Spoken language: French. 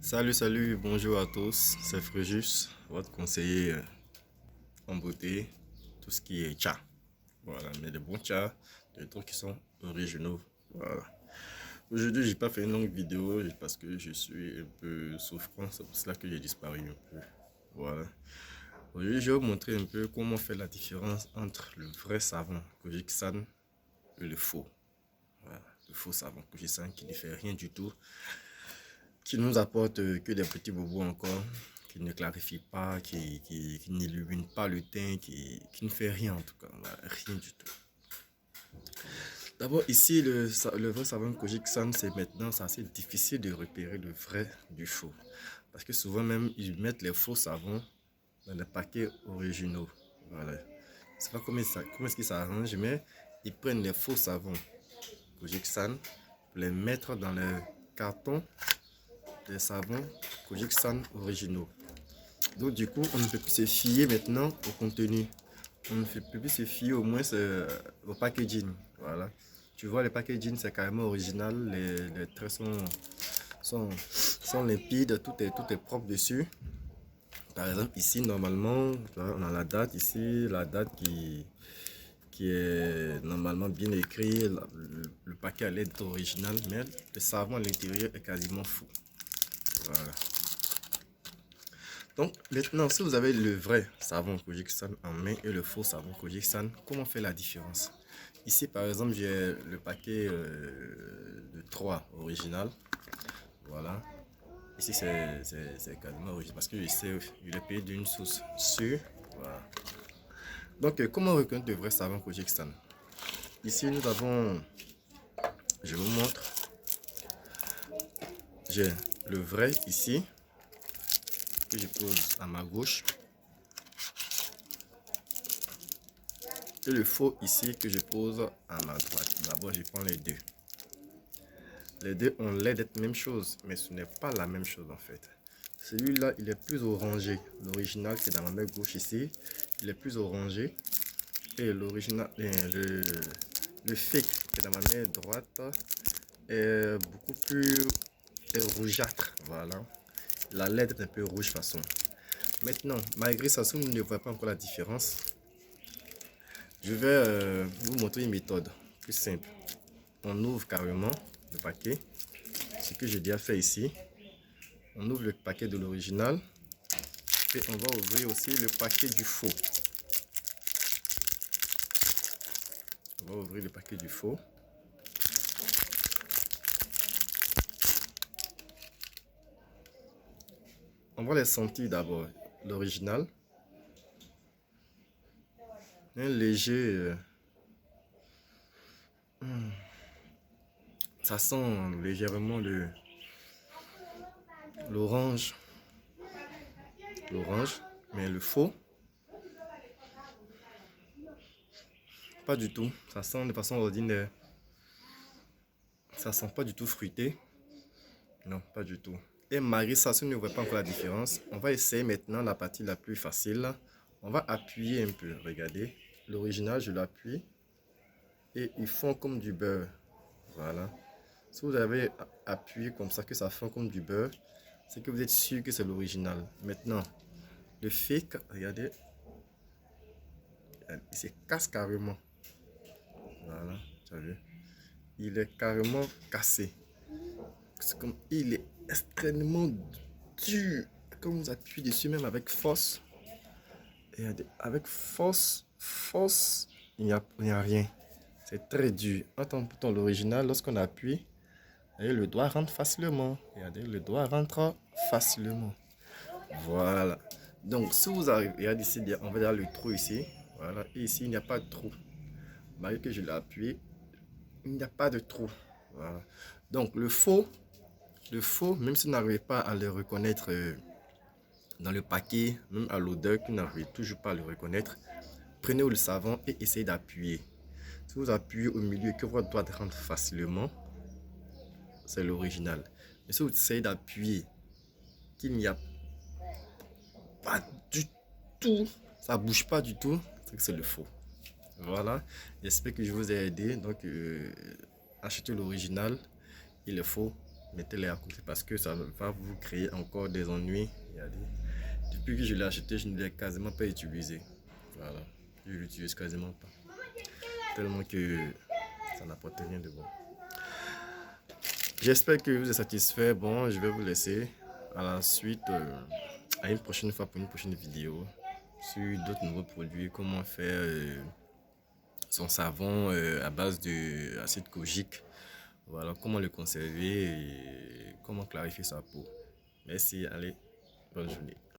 Salut, bonjour à tous, c'est Fréjus, votre conseiller en beauté, tout ce qui est tcha. Voilà, mais des bons tcha, des trucs qui sont originaux. Voilà. Aujourd'hui, j'ai pas fait une longue vidéo parce que je suis un peu souffrant, c'est pour cela que j'ai disparu un peu. Voilà. Aujourd'hui, je vais vous montrer un peu comment faire la différence entre le vrai savon Kojik-san et le faux. Voilà, le faux savon Kojik-san qui ne fait rien du tout, qui nous apporte que des petits bobos encore, qui ne clarifie pas, qui n'illumine pas le teint, qui ne fait rien en tout cas, voilà, rien du tout. D'abord ici, le vrai savon Kojic San, c'est maintenant, c'est assez difficile de repérer le vrai du faux. Parce que souvent même, ils mettent les faux savons dans les paquets originaux. Voilà. Je sais pas comment est-ce qu'ils s'arrangent, mais ils prennent les faux savons Kojic San pour les mettre dans le carton des savons Kojic San originaux. Donc du coup, on ne peut plus se fier maintenant au contenu. On ne peut plus se fier au moins au packaging. Voilà. Tu vois, le packaging, c'est carrément original. Les traits sont limpides. Tout est propre dessus. Par exemple, ici, normalement, on a la date ici. La date qui est normalement bien écrit. Le paquet à l'aide original. Mais le savon à l'intérieur est quasiment fou. Voilà. Donc maintenant, si vous avez le vrai savon Kojik-san en main et le faux savon Kojik-san, comment faire la différence? Ici par exemple, j'ai le paquet de 3 original. Voilà. Ici c'est quasiment original parce que il est payé d'une source sûre. Voilà. Donc comment reconnaître le vrai savon Kojik-san? Ici nous avons, je vous montre, j'ai le vrai ici que je pose à ma gauche. Et le faux ici que je pose à ma droite. D'abord, je prends les deux. Les deux ont l'air d'être même chose, mais ce n'est pas la même chose en fait. Celui-là, il est plus orangé. L'original qui est dans ma main gauche ici, il est plus orangé. Et l'original, le fake qui est dans ma main droite est beaucoup plus rougeâtre. Voilà. La lettre est un peu rouge façon. Maintenant, malgré ça, si vous ne voyez pas encore la différence, je vais vous montrer une méthode plus simple. On ouvre carrément le paquet. Ce que j'ai déjà fait ici. On ouvre le paquet de l'original. Et on va ouvrir aussi le paquet du faux. On va ouvrir le paquet du faux. On va les sentir d'abord. L'original. Un léger... ça sent légèrement l'orange. L'orange. Mais le faux, pas du tout. Ça sent de façon ordinaire. Ça sent pas du tout fruité. Non, pas du tout. Et malgré ça, si vous ne voyez pas encore la différence, on va essayer maintenant la partie la plus facile. On va appuyer un peu. Regardez. L'original, je l'appuie. Et ils font comme du beurre. Voilà. Si vous avez appuyé comme ça, que ça fond comme du beurre, c'est que vous êtes sûr que c'est l'original. Maintenant, le fake, regardez, il se casse carrément. Voilà, tu as vu? Il est carrément cassé. C'est comme, il est extrêmement dur. Quand vous appuyez dessus, même avec force, regardez, avec force, il n'y a rien. C'est très dur. Pourtant, l'original, lorsqu'on appuie, et le doigt rentre facilement. Regardez, le doigt rentre facilement. Voilà. Donc, si vous arrivez, regardez ici, on va dire le trou ici. Voilà. Et ici, il n'y a pas de trou. Malgré que je l'ai appuyé, il n'y a pas de trou. Voilà. Donc, le faux, même si vous n'arrivez pas à le reconnaître dans le paquet, même à l'odeur, que vous n'arrivez toujours pas à le reconnaître, prenez le savon et essayez d'appuyer. Si vous appuyez au milieu et que votre doigt rentre facilement, c'est l'original. Mais si vous essayez d'appuyer, qu'il n'y a pas du tout, ça bouge pas du tout, c'est que c'est le faux. Voilà, j'espère que je vous ai aidé. Donc, achetez l'original, il est faux, mettez-les à côté parce que ça va vous créer encore des ennuis. Regardez. Depuis que je l'ai acheté, je ne l'ai quasiment pas utilisé. Voilà, je l'utilise quasiment pas. Tellement que ça n'apporte rien de bon. J'espère que vous êtes satisfait. Bon, je vais vous laisser. À la suite, à une prochaine fois pour une prochaine vidéo sur d'autres nouveaux produits. Comment faire son savon à base d'acide kojique. Voilà, comment le conserver et comment clarifier sa peau. Merci, allez, bonne journée.